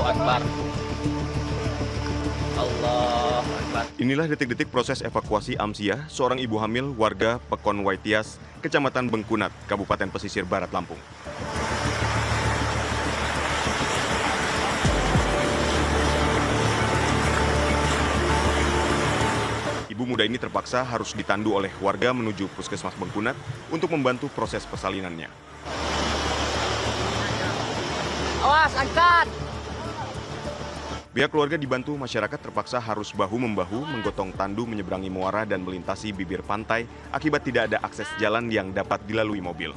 Akbar. Allahu Akbar. Inilah detik-detik proses evakuasi Amsiah, seorang ibu hamil warga Pekon Waitias, Kecamatan Bengkunat, Kabupaten Pesisir Barat Lampung. Ibu muda ini terpaksa harus ditandu oleh warga menuju Puskesmas Bengkunat untuk membantu proses persalinannya. Awas, angkat! Pihak keluarga dibantu masyarakat terpaksa harus bahu-membahu menggotong tandu menyeberangi muara dan melintasi bibir pantai akibat tidak ada akses jalan yang dapat dilalui mobil.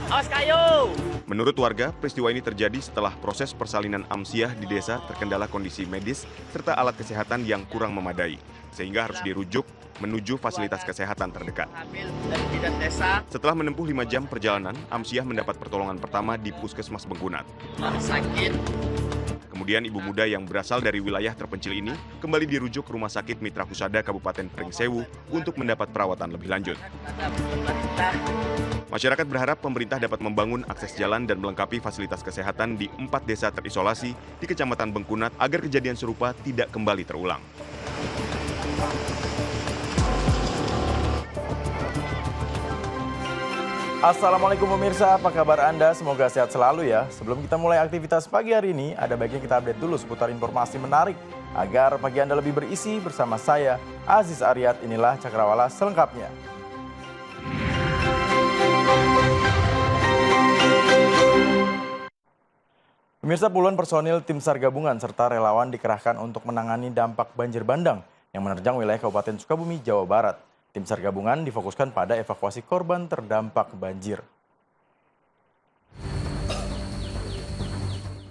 Awas kayu! Menurut warga, peristiwa ini terjadi setelah proses persalinan Amsiah di desa terkendala kondisi medis serta alat kesehatan yang kurang memadai, sehingga harus dirujuk menuju fasilitas kesehatan terdekat. Setelah menempuh 5 jam perjalanan, Amsiah mendapat pertolongan pertama di Puskesmas Bengkunat. Sakit. Kemudian ibu muda yang berasal dari wilayah terpencil ini kembali dirujuk ke Rumah Sakit Mitra Husada Kabupaten Pringsewu untuk mendapat perawatan lebih lanjut. Masyarakat berharap pemerintah dapat membangun akses jalan dan melengkapi fasilitas kesehatan di 4 desa terisolasi di Kecamatan Bengkunat agar kejadian serupa tidak kembali terulang. Assalamualaikum pemirsa, apa kabar Anda? Semoga sehat selalu ya. Sebelum kita mulai aktivitas pagi hari ini, ada baiknya kita update dulu seputar informasi menarik agar pagi Anda lebih berisi bersama saya, Aziz Aryat. Inilah Cakrawala selengkapnya. Pemirsa, puluhan personil tim SAR gabungan serta relawan dikerahkan untuk menangani dampak banjir bandang yang menerjang wilayah Kabupaten Sukabumi, Jawa Barat. Tim SAR gabungan difokuskan pada evakuasi korban terdampak banjir.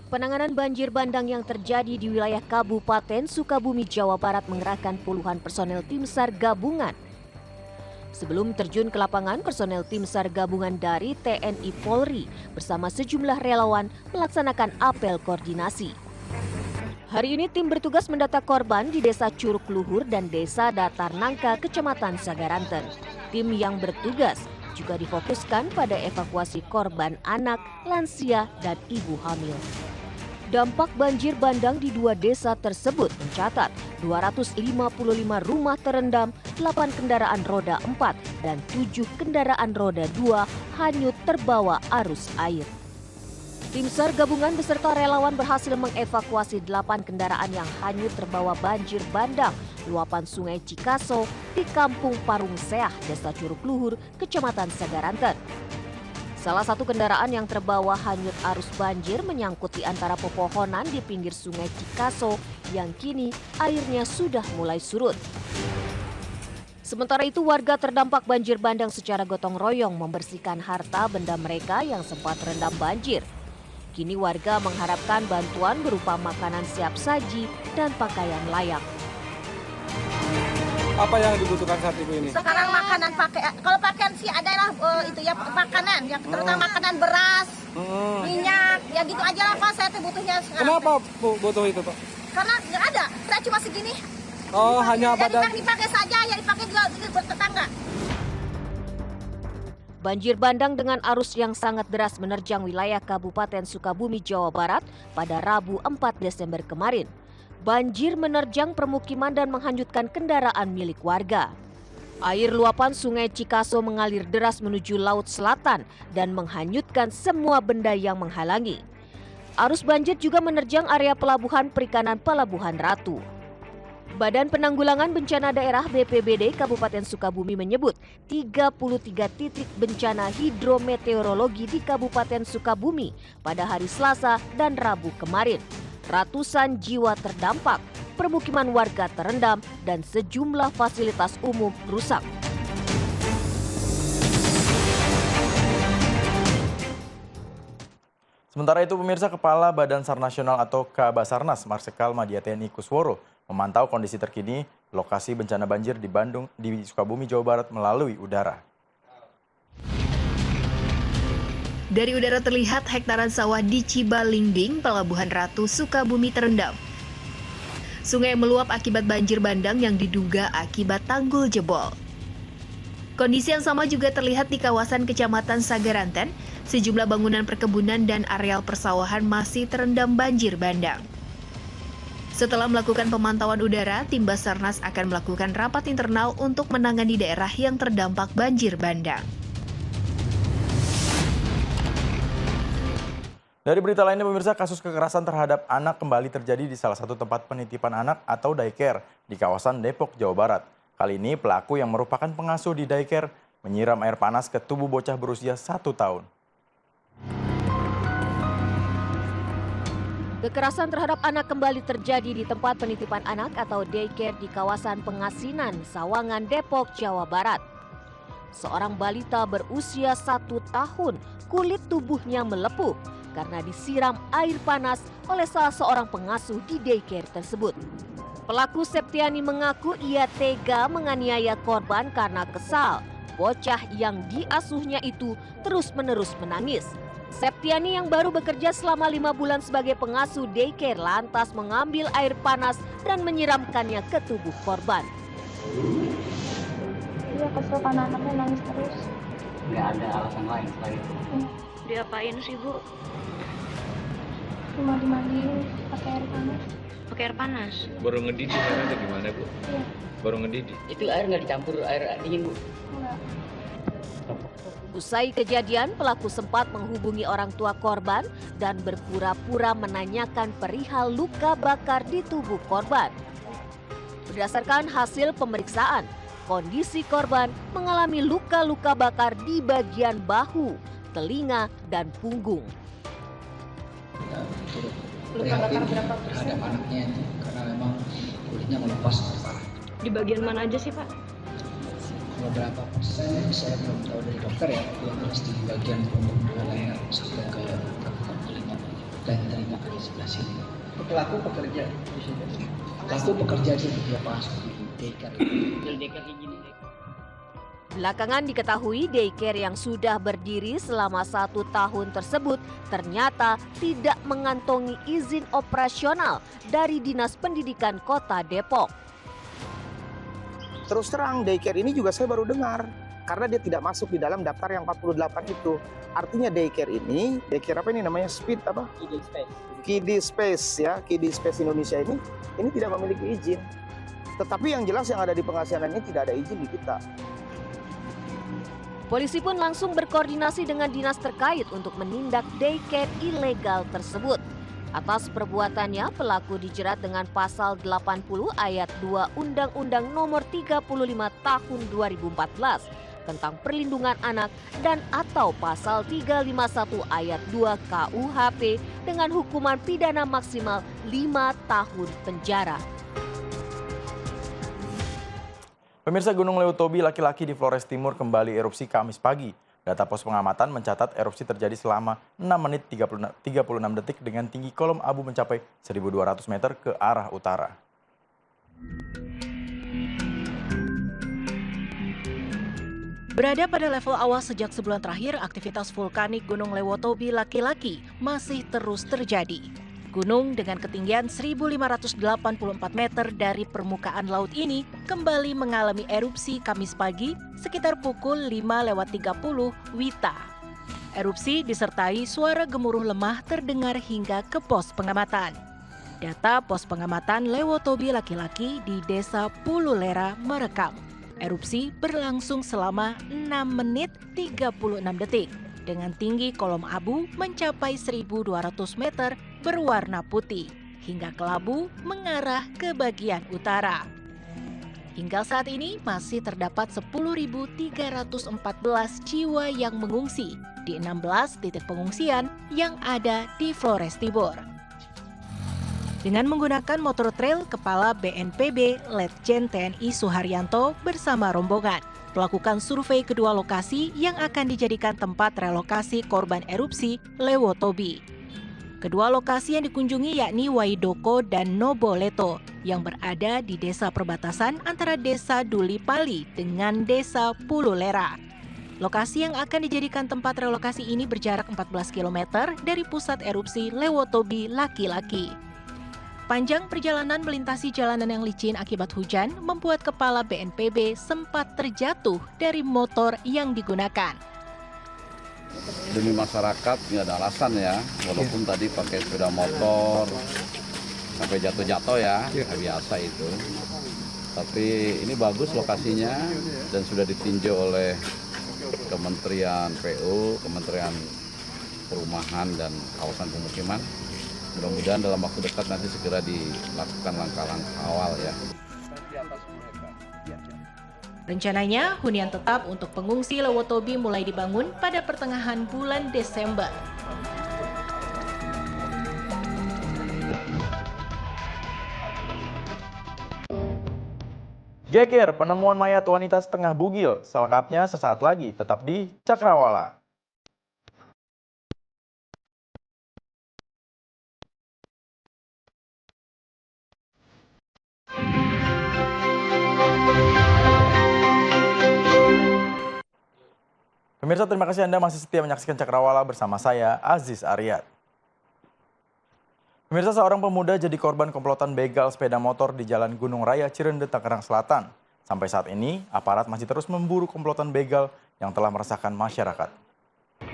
Penanganan banjir bandang yang terjadi di wilayah Kabupaten Sukabumi, Jawa Barat mengerahkan puluhan personel tim SAR gabungan. Sebelum terjun ke lapangan, personel tim SAR gabungan dari TNI Polri bersama sejumlah relawan melaksanakan apel koordinasi. Hari ini tim bertugas mendata korban di Desa Curug Luhur dan Desa Datar Nangka, Kecamatan Sagaranten. Tim yang bertugas juga difokuskan pada evakuasi korban anak, lansia, dan ibu hamil. Dampak banjir bandang di 2 desa tersebut mencatat 255 rumah terendam, 8 kendaraan roda 4, dan 7 kendaraan roda 2 hanyut terbawa arus air. Tim SAR gabungan beserta relawan berhasil mengevakuasi 8 kendaraan yang hanyut terbawa banjir bandang luapan Sungai Cikaso di Kampung Parung Seah, Desa Curug Luhur, Kecamatan Sagaranten. Salah satu kendaraan yang terbawa hanyut arus banjir menyangkut di antara pepohonan di pinggir Sungai Cikaso yang kini airnya sudah mulai surut. Sementara itu, warga terdampak banjir bandang secara gotong royong membersihkan harta benda mereka yang sempat terendam banjir. Kini warga mengharapkan bantuan berupa makanan siap saji dan pakaian layak. Apa yang dibutuhkan saat ini? Sekarang makanan kalau pakaian sih adalah itu ya makanan, yang terutama makanan beras, minyak, ya gitu aja lah Pak, saya butuhnya sekarang. Kenapa butuh itu Pak? Karena nggak ada, saya cuma segini. Oh, dipakai, hanya badan. Dipakai saja, ya dipakai juga buat tetangga. Banjir bandang dengan arus yang sangat deras menerjang wilayah Kabupaten Sukabumi, Jawa Barat pada Rabu 4 Desember kemarin. Banjir menerjang permukiman dan menghanyutkan kendaraan milik warga. Air luapan Sungai Cikaso mengalir deras menuju Laut Selatan dan menghanyutkan semua benda yang menghalangi. Arus banjir juga menerjang area pelabuhan perikanan Pelabuhan Ratu. Badan Penanggulangan Bencana Daerah BPBD Kabupaten Sukabumi menyebut 33 titik bencana hidrometeorologi di Kabupaten Sukabumi pada hari Selasa dan Rabu kemarin. Ratusan jiwa terdampak, permukiman warga terendam, dan sejumlah fasilitas umum rusak. Sementara itu pemirsa, Kepala Badan SAR Nasional atau Kabasarnas Marsikal Madya TNI Kusworo memantau kondisi terkini lokasi bencana banjir di Sukabumi, Jawa Barat melalui udara. Dari udara terlihat hektaran sawah di Cibalingding, Pelabuhan Ratu, Sukabumi terendam. Sungai meluap akibat banjir bandang yang diduga akibat tanggul jebol. Kondisi yang sama juga terlihat di kawasan Kecamatan Sagaranten, Sejumlah bangunan perkebunan dan areal persawahan masih terendam banjir bandang. Setelah melakukan pemantauan udara, tim Basarnas akan melakukan rapat internal untuk menangani daerah yang terdampak banjir bandang. Dari berita lainnya pemirsa, kasus kekerasan terhadap anak kembali terjadi di salah satu tempat penitipan anak atau daycare di kawasan Depok, Jawa Barat. Kali ini pelaku yang merupakan pengasuh di daycare menyiram air panas ke tubuh bocah berusia 1 tahun. Kekerasan terhadap anak kembali terjadi di tempat penitipan anak atau daycare di kawasan Pengasinan, Sawangan, Depok, Jawa Barat. Seorang balita berusia 1 tahun, kulit tubuhnya melepuh karena disiram air panas oleh salah seorang pengasuh di daycare tersebut. Pelaku Septiani mengaku ia tega menganiaya korban karena kesal. Bocah yang diasuhnya itu terus-menerus menangis. Septiani yang baru bekerja selama 5 bulan sebagai pengasuh daycare lantas mengambil air panas dan menyiramkannya ke tubuh korban. Iya, kesel karena anaknya nangis terus. Nggak ada alasan lain selain itu. Diapain sih, Bu? Cuma dimandiin pakai air panas. Pakai air panas? Baru ngedidih atau gimana, Bu? Iya. Baru ngedidih? Itu air nggak dicampur air dingin, Bu? Enggak. Usai kejadian, pelaku sempat menghubungi orang tua korban dan berpura-pura menanyakan perihal luka bakar di tubuh korban. Berdasarkan hasil pemeriksaan, kondisi korban mengalami luka-luka bakar di bagian bahu, telinga, dan punggung. Luka bakar berapa persen? Terhadap anaknya itu karena memang kulitnya melepas parah. Di bagian mana aja sih, Pak? Kalau berapa persen saya belum tahu dari dokter ya, yang harus di bagian punggung leher sampai ke telinga dan telinga di sebelah sini. Pelaku pekerja di sini. Pelaku pekerja di pas di daycare. Belakangan diketahui daycare yang sudah berdiri selama 1 tahun tersebut ternyata tidak mengantongi izin operasional dari Dinas Pendidikan Kota Depok. Terus terang daycare ini juga saya baru dengar karena dia tidak masuk di dalam daftar yang 48 itu. Artinya daycare ini, daycare apa ini namanya? Speed apa? Kiddie Space ya, Kiddie Space Indonesia ini tidak memiliki izin. Tetapi yang jelas yang ada di Pengasinan ini tidak ada izin di kita. Polisi pun langsung berkoordinasi dengan dinas terkait untuk menindak daycare ilegal tersebut. Atas perbuatannya, pelaku dijerat dengan pasal 80 ayat 2 Undang-Undang Nomor 35 Tahun 2014 tentang perlindungan anak dan atau pasal 351 ayat 2 KUHP dengan hukuman pidana maksimal 5 tahun penjara. Pemirsa, Gunung Lewotobi laki-laki di Flores Timur kembali erupsi Kamis pagi. Data pos pengamatan mencatat erupsi terjadi selama 6 menit 36 detik dengan tinggi kolom abu mencapai 1.200 meter ke arah utara. Berada pada level awas sejak sebulan terakhir, aktivitas vulkanik Gunung Lewotobi laki-laki masih terus terjadi. Gunung dengan ketinggian 1.584 meter dari permukaan laut ini kembali mengalami erupsi Kamis pagi sekitar pukul 5:30 WITA. Erupsi disertai suara gemuruh lemah terdengar hingga ke pos pengamatan. Data pos pengamatan Lewotobi laki-laki di Desa Pululera merekam. Erupsi berlangsung selama 6 menit 36 detik. Dengan tinggi kolom abu mencapai 1.200 meter berwarna putih hingga kelabu mengarah ke bagian utara. Hingga saat ini masih terdapat 10.314 jiwa yang mengungsi di 16 titik pengungsian yang ada di Flores Timur. Dengan menggunakan motor trail, Kepala BNPB Letjen TNI Suharyanto bersama rombongan melakukan survei kedua lokasi yang akan dijadikan tempat relokasi korban erupsi Lewotobi. Kedua lokasi yang dikunjungi yakni Waidoko dan Noboleto yang berada di desa perbatasan antara Desa Dulipali dengan Desa Pululera. Lokasi yang akan dijadikan tempat relokasi ini berjarak 14 km dari pusat erupsi Lewotobi laki-laki. Panjang perjalanan melintasi jalanan yang licin akibat hujan membuat Kepala BNPB sempat terjatuh dari motor yang digunakan. Demi masyarakat nggak ada alasan ya, walaupun tadi pakai sepeda motor sampai jatuh-jatuh ya, biasa itu. Tapi ini bagus lokasinya dan sudah ditinjau oleh Kementerian PU, Kementerian Perumahan dan Kawasan Pemukiman. Mudah-mudahan dalam waktu dekat nanti segera dilakukan langkah-langkah awal ya. Rencananya, hunian tetap untuk pengungsi Lewotobi mulai dibangun pada pertengahan bulan Desember. Geger penemuan mayat wanita setengah bugil. Selengkapnya sesaat lagi, tetap di Cakrawala. Pemirsa, terima kasih Anda masih setia menyaksikan Cakrawala bersama saya, Aziz Aryat. Pemirsa, seorang pemuda jadi korban komplotan begal sepeda motor di Jalan Gunung Raya, Cirende, Tangerang Selatan. Sampai saat ini, aparat masih terus memburu komplotan begal yang telah meresahkan masyarakat.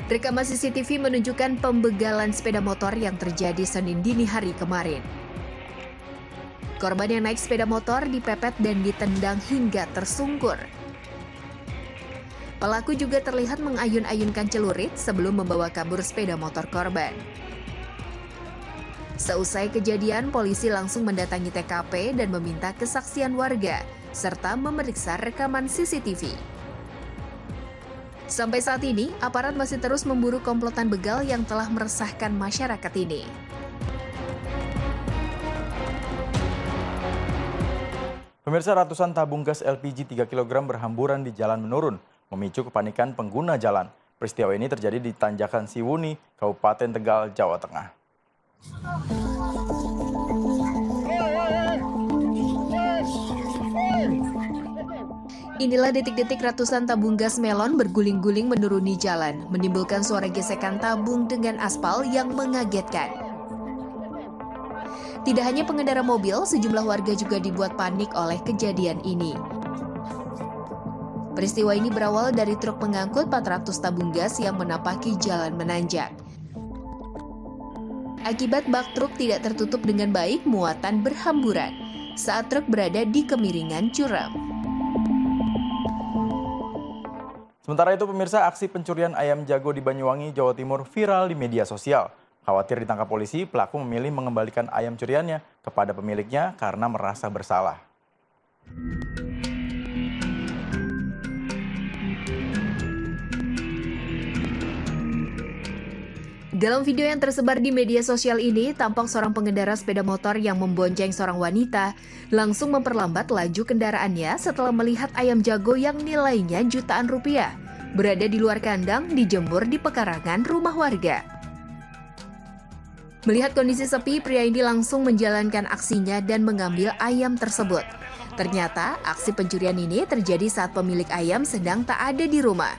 Rekaman CCTV menunjukkan pembegalan sepeda motor yang terjadi Senin dini hari kemarin. Korban yang naik sepeda motor dipepet dan ditendang hingga tersungkur. Pelaku juga terlihat mengayun-ayunkan celurit sebelum membawa kabur sepeda motor korban. Seusai kejadian, polisi langsung mendatangi TKP dan meminta kesaksian warga, serta memeriksa rekaman CCTV. Sampai saat ini, aparat masih terus memburu komplotan begal yang telah meresahkan masyarakat ini. Pemirsa, ratusan tabung gas LPG 3 kg berhamburan di jalan menurun, memicu kepanikan pengguna jalan. Peristiwa ini terjadi di Tanjakan Siwuni, Kabupaten Tegal, Jawa Tengah. Inilah detik-detik ratusan tabung gas melon berguling-guling menuruni jalan, menimbulkan suara gesekan tabung dengan aspal yang mengagetkan. Tidak hanya pengendara mobil, sejumlah warga juga dibuat panik oleh kejadian ini. Peristiwa ini berawal dari truk pengangkut 400 tabung gas yang menapaki jalan menanjak. Akibat bak truk tidak tertutup dengan baik, muatan berhamburan saat truk berada di kemiringan curam. Sementara itu, pemirsa, aksi pencurian ayam jago di Banyuwangi, Jawa Timur viral di media sosial. Khawatir ditangkap polisi, pelaku memilih mengembalikan ayam curiannya kepada pemiliknya karena merasa bersalah. Dalam video yang tersebar di media sosial ini, tampak seorang pengendara sepeda motor yang membonceng seorang wanita langsung memperlambat laju kendaraannya setelah melihat ayam jago yang nilainya jutaan rupiah berada di luar kandang dijemur di pekarangan rumah warga. Melihat kondisi sepi, pria ini langsung menjalankan aksinya dan mengambil ayam tersebut. Ternyata, aksi pencurian ini terjadi saat pemilik ayam sedang tak ada di rumah.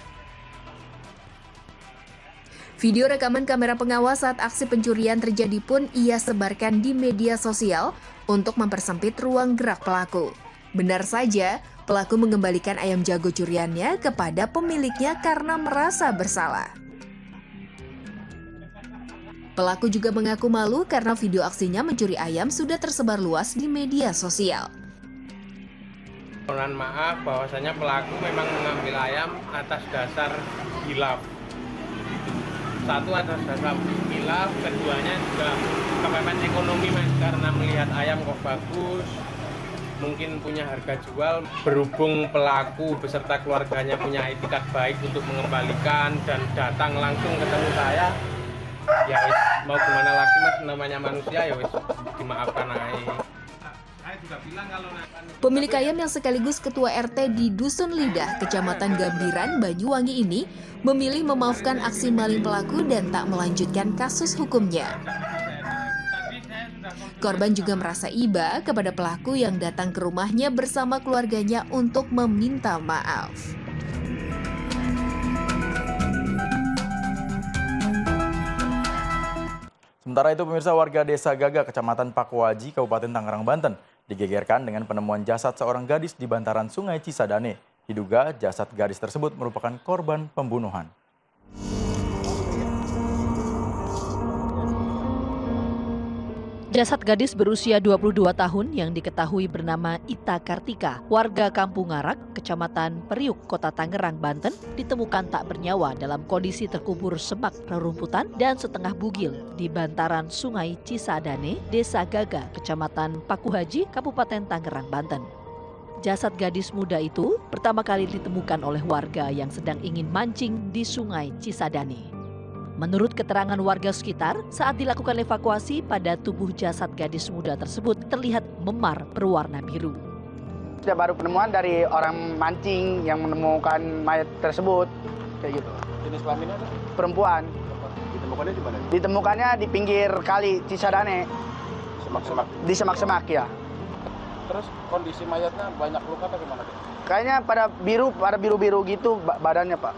Video rekaman kamera pengawas saat aksi pencurian terjadi pun ia sebarkan di media sosial untuk mempersempit ruang gerak pelaku. Benar saja, pelaku mengembalikan ayam jago curiannya kepada pemiliknya karena merasa bersalah. Pelaku juga mengaku malu karena video aksinya mencuri ayam sudah tersebar luas di media sosial. Mohon maaf bahwasanya pelaku memang mengambil ayam atas dasar hilaf. Satu atas dasar hilaf, keduanya juga kepepet ekonomi mas, karena melihat ayam kok bagus, mungkin punya harga jual. Berhubung pelaku beserta keluarganya punya etikat baik untuk mengembalikan dan datang langsung ketemu saya, ya wis, mau gimana lagi mas, namanya manusia ya wis, dimaafkan aja. Pemilik ayam yang sekaligus ketua RT di Dusun Lidah, Kecamatan Gambiran, Banyuwangi ini memilih memaafkan aksi maling pelaku dan tak melanjutkan kasus hukumnya. Korban juga merasa iba kepada pelaku yang datang ke rumahnya bersama keluarganya untuk meminta maaf. Sementara itu, pemirsa, warga Desa Gaga, Kecamatan Pakuaji, Kabupaten Tangerang, Banten, digegerkan dengan penemuan jasad seorang gadis di bantaran Sungai Cisadane. Diduga jasad gadis tersebut merupakan korban pembunuhan. Jasad gadis berusia 22 tahun yang diketahui bernama Ita Kartika, warga Kampung Ngarak, Kecamatan Periuk, Kota Tangerang, Banten, ditemukan tak bernyawa dalam kondisi terkubur semak rerumputan dan setengah bugil di bantaran Sungai Cisadane, Desa Gaga, Kecamatan Pakuhaji, Kabupaten Tangerang, Banten. Jasad gadis muda itu pertama kali ditemukan oleh warga yang sedang ingin mancing di Sungai Cisadane. Menurut keterangan warga sekitar, saat dilakukan evakuasi pada tubuh jasad gadis muda tersebut terlihat memar berwarna biru. Sudah baru penemuan dari orang mancing yang menemukan mayat tersebut, kayak gitu. Jenis kelaminnya apa? Perempuan. Ditemukannya di mana? Ditemukannya di pinggir kali Cisadane. Semak-semak. Di semak-semak ya. Terus kondisi mayatnya banyak luka atau gimana? Kayaknya pada biru-biru gitu badannya, Pak.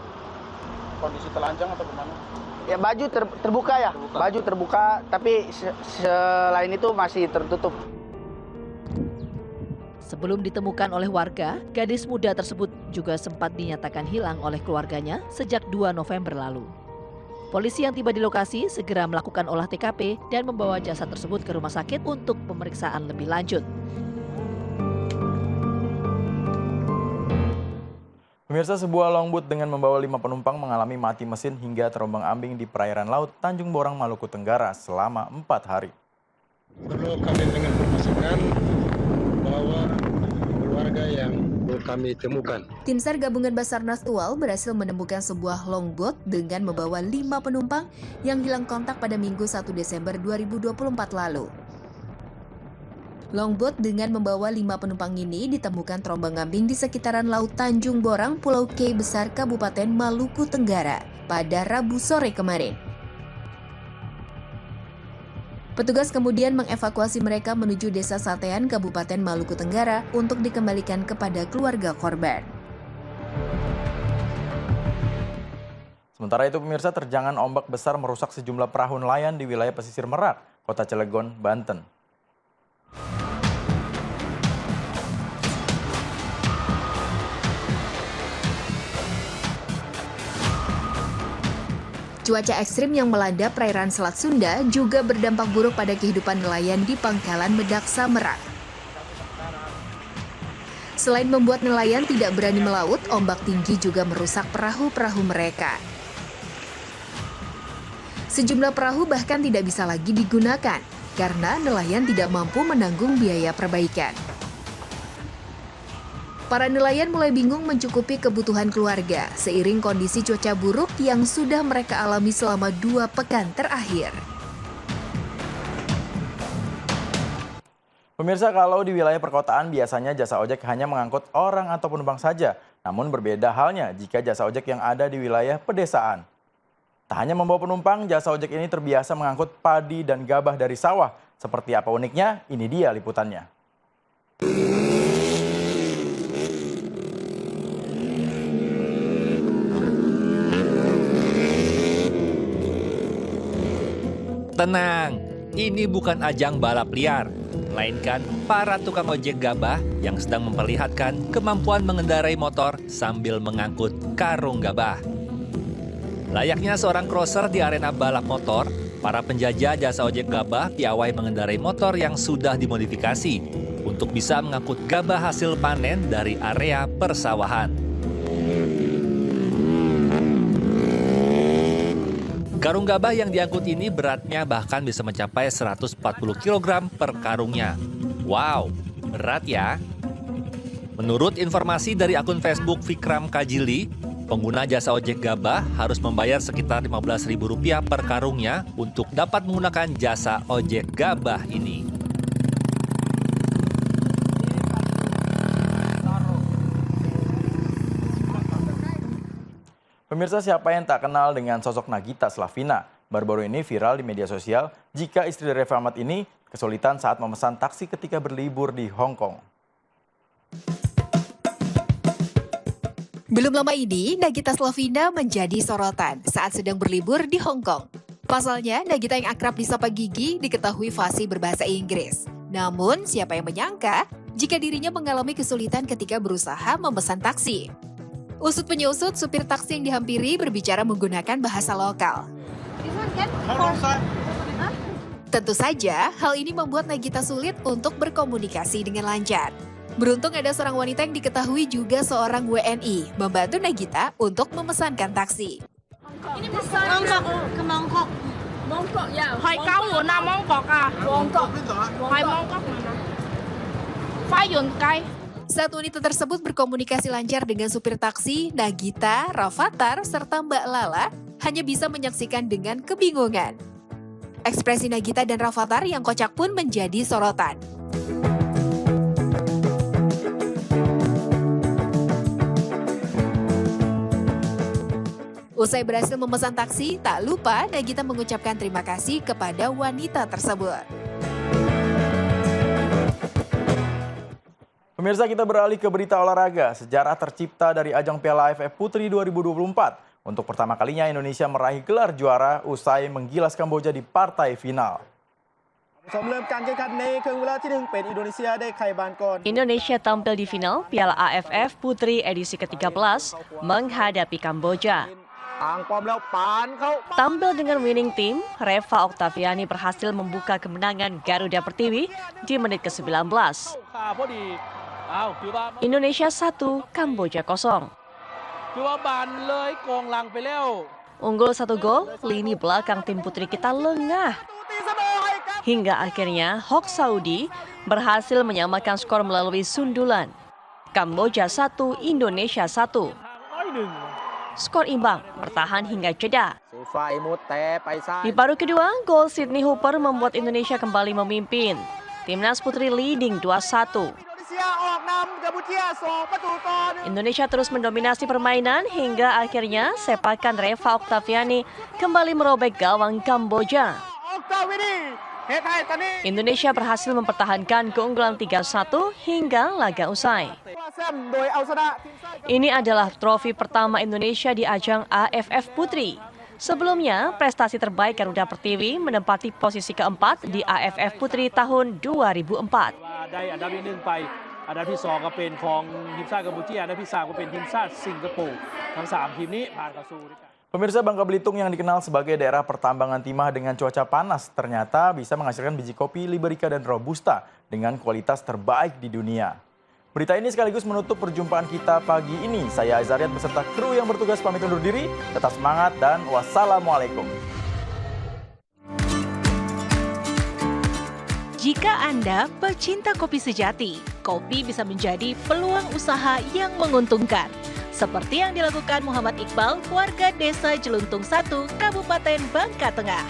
Kondisi telanjang atau gimana? Ya baju terbuka ya, baju terbuka, tapi selain itu masih tertutup. Sebelum ditemukan oleh warga, gadis muda tersebut juga sempat dinyatakan hilang oleh keluarganya sejak 2 November lalu. Polisi yang tiba di lokasi segera melakukan olah TKP dan membawa jasad tersebut ke rumah sakit untuk pemeriksaan lebih lanjut. Pemirsa, sebuah longboat dengan membawa 5 penumpang mengalami mati mesin hingga terombang-ambing di perairan laut Tanjung Borang, Maluku Tenggara selama 4 hari. Perlu kami menginformasikan bahwa keluarga yang kami temukan. Tim SAR gabungan Basarnas UAL berhasil menemukan sebuah longboat dengan membawa 5 penumpang yang hilang kontak pada Minggu 1 Desember 2024 lalu. Longboat dengan membawa 5 penumpang ini ditemukan terombang-ambing di sekitaran Laut Tanjung Borang, Pulau K Besar, Kabupaten Maluku Tenggara pada Rabu sore kemarin. Petugas kemudian mengevakuasi mereka menuju Desa Satean, Kabupaten Maluku Tenggara untuk dikembalikan kepada keluarga korban. Sementara itu pemirsa, terjangan ombak besar merusak sejumlah perahu nelayan di wilayah pesisir Merak, Kota Cilegon, Banten. Cuaca ekstrim yang melanda perairan Selat Sunda juga berdampak buruk pada kehidupan nelayan di Pangkalan Medaksa, Merak. Selain membuat nelayan tidak berani melaut, ombak tinggi juga merusak perahu-perahu mereka. Sejumlah perahu bahkan tidak bisa lagi digunakan karena nelayan tidak mampu menanggung biaya perbaikan. Para nelayan mulai bingung mencukupi kebutuhan keluarga seiring kondisi cuaca buruk yang sudah mereka alami selama 2 pekan terakhir. Pemirsa, kalau di wilayah perkotaan biasanya jasa ojek hanya mengangkut orang atau penumpang saja. Namun berbeda halnya jika jasa ojek yang ada di wilayah pedesaan. Tak hanya membawa penumpang, jasa ojek ini terbiasa mengangkut padi dan gabah dari sawah. Seperti apa uniknya? Ini dia liputannya. Tenang, ini bukan ajang balap liar, melainkan para tukang ojek gabah yang sedang memperlihatkan kemampuan mengendarai motor sambil mengangkut karung gabah. Layaknya seorang crosser di arena balap motor, para penjajah jasa ojek gabah piawai mengendarai motor yang sudah dimodifikasi untuk bisa mengangkut gabah hasil panen dari area persawahan. Karung gabah yang diangkut ini beratnya bahkan bisa mencapai 140 kg per karungnya. Wow, berat ya. Menurut informasi dari akun Facebook Vikram Kajili, pengguna jasa ojek gabah harus membayar sekitar Rp15.000 per karungnya untuk dapat menggunakan jasa ojek gabah ini. Pemirsa, siapa yang tak kenal dengan sosok Nagita Slavina? Baru-baru ini viral di media sosial jika istri Raffi Ahmad ini kesulitan saat memesan taksi ketika berlibur di Hong Kong. Belum lama ini, Nagita Slavina menjadi sorotan saat sedang berlibur di Hong Kong. Pasalnya, Nagita yang akrab disapa Gigi diketahui fasih berbahasa Inggris. Namun, siapa yang menyangka jika dirinya mengalami kesulitan ketika berusaha memesan taksi. Usut penyusut, supir taksi yang dihampiri berbicara menggunakan bahasa lokal. Tentu saja, hal ini membuat Nagita sulit untuk berkomunikasi dengan lancar. Beruntung ada seorang wanita yang diketahui juga seorang WNI membantu Nagita untuk memesankan taksi. Ini mongkok ke Mongkok. Mongkok ya. Hai kau na Mongkok ah. Mongkok. Hai Mongkok mana? Fayun kai. Saat wanita tersebut berkomunikasi lancar dengan supir taksi, Nagita, Rafathar, serta Mbak Lala hanya bisa menyaksikan dengan kebingungan. Ekspresi Nagita dan Rafathar yang kocak pun menjadi sorotan. Usai berhasil memesan taksi, tak lupa Nagita mengucapkan terima kasih kepada wanita tersebut. Pemirsa, kita beralih ke berita olahraga. Sejarah tercipta dari ajang Piala AFF Putri 2024. Untuk pertama kalinya Indonesia meraih gelar juara usai menggilas Kamboja di partai final. Indonesia tampil di final Piala AFF Putri edisi ke-13 menghadapi Kamboja. Tampil dengan winning team, Reva Oktaviani berhasil membuka kemenangan Garuda Pertiwi di menit ke-19. Indonesia 1, Kamboja 0. Unggul 1 gol, lini belakang tim putri kita lengah. Hingga akhirnya Hawk Saudi berhasil menyamakan skor melalui sundulan. Kamboja 1, Indonesia 1. Skor imbang, bertahan hingga jeda. Di paruh kedua, gol Sydney Hooper membuat Indonesia kembali memimpin. Timnas Putri leading 2-1. Indonesia terus mendominasi permainan hingga akhirnya sepakan Reva Oktaviani kembali merobek gawang Kamboja. Indonesia berhasil mempertahankan keunggulan 3-1 hingga laga usai. Ini adalah trofi pertama Indonesia di ajang AFF Putri. Sebelumnya, prestasi terbaik Garuda Pertiwi menempati posisi keempat di AFF Putri tahun 2004. Pemirsa, Bangka Belitung yang dikenal sebagai daerah pertambangan timah dengan cuaca panas ternyata bisa menghasilkan biji kopi Liberica dan Robusta dengan kualitas terbaik di dunia. Berita ini sekaligus menutup perjumpaan kita pagi ini. Saya Azariat beserta kru yang bertugas pamit undur diri. Tetap semangat dan wassalamualaikum. Jika Anda pecinta kopi sejati, kopi bisa menjadi peluang usaha yang menguntungkan. Seperti yang dilakukan Muhammad Iqbal, warga desa Jeluntung 1, Kabupaten Bangka Tengah.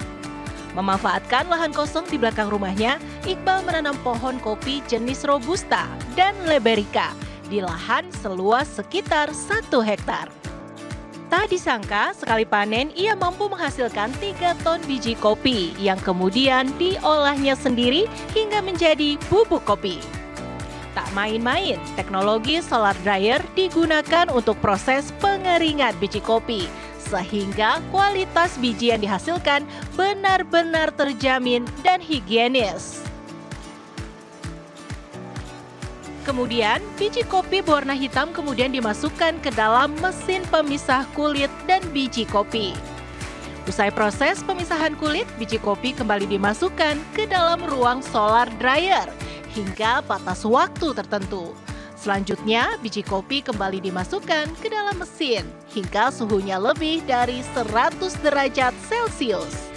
Memanfaatkan lahan kosong di belakang rumahnya, Iqbal menanam pohon kopi jenis Robusta dan Liberica di lahan seluas sekitar 1 hektar. Tak disangka, sekali panen ia mampu menghasilkan 3 ton biji kopi yang kemudian diolahnya sendiri hingga menjadi bubuk kopi. Tak main-main, teknologi solar dryer digunakan untuk proses pengeringan biji kopi, sehingga kualitas biji yang dihasilkan benar-benar terjamin dan higienis. Kemudian, biji kopi berwarna hitam kemudian dimasukkan ke dalam mesin pemisah kulit dan biji kopi. Usai proses pemisahan kulit, biji kopi kembali dimasukkan ke dalam ruang solar dryer hingga batas waktu tertentu. Selanjutnya, biji kopi kembali dimasukkan ke dalam mesin hingga suhunya lebih dari 100 derajat Celcius.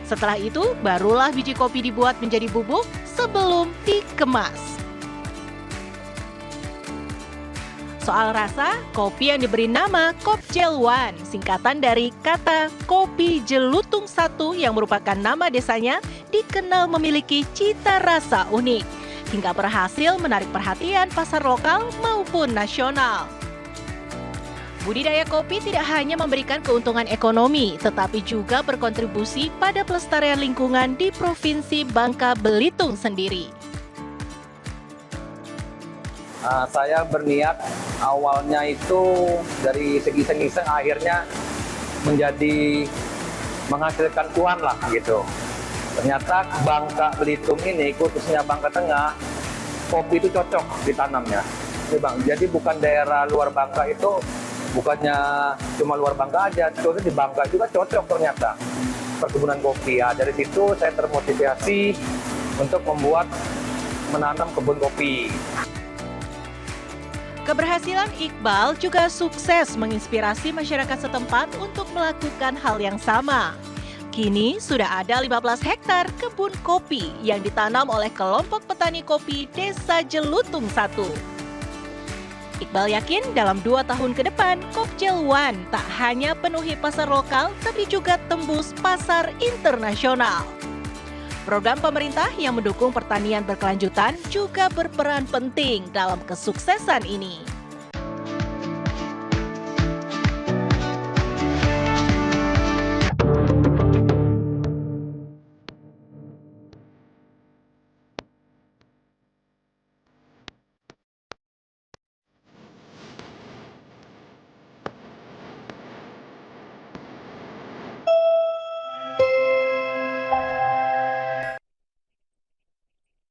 Setelah itu, barulah biji kopi dibuat menjadi bubuk sebelum dikemas. Soal rasa, kopi yang diberi nama Kopjelwan, singkatan dari kata kopi Jeluntung 1 yang merupakan nama desanya, dikenal memiliki cita rasa unik, hingga berhasil menarik perhatian pasar lokal maupun nasional. Budidaya kopi tidak hanya memberikan keuntungan ekonomi, tetapi juga berkontribusi pada pelestarian lingkungan di Provinsi Bangka Belitung sendiri. Saya berniat awalnya itu dari segi iseng-iseng, akhirnya menjadi menghasilkan cuan lah gitu. Ternyata Bangka Belitung ini, khususnya Bangka Tengah, kopi itu cocok ditanamnya. Jadi bukan daerah luar Bangka itu, bukannya cuma luar Bangka aja, terus di Bangka juga cocok ternyata. perkebunan kopi. Ya, dari situ saya termotivasi untuk menanam kebun kopi. Keberhasilan Iqbal juga sukses menginspirasi masyarakat setempat untuk melakukan hal yang sama. Kini sudah ada 15 hektar kebun kopi yang ditanam oleh kelompok petani kopi Desa Jelutung 1. Iqbal yakin dalam 2 tahun ke depan, Kopjel One tak hanya penuhi pasar lokal, tapi juga tembus pasar internasional. Program pemerintah yang mendukung pertanian berkelanjutan juga berperan penting dalam kesuksesan ini.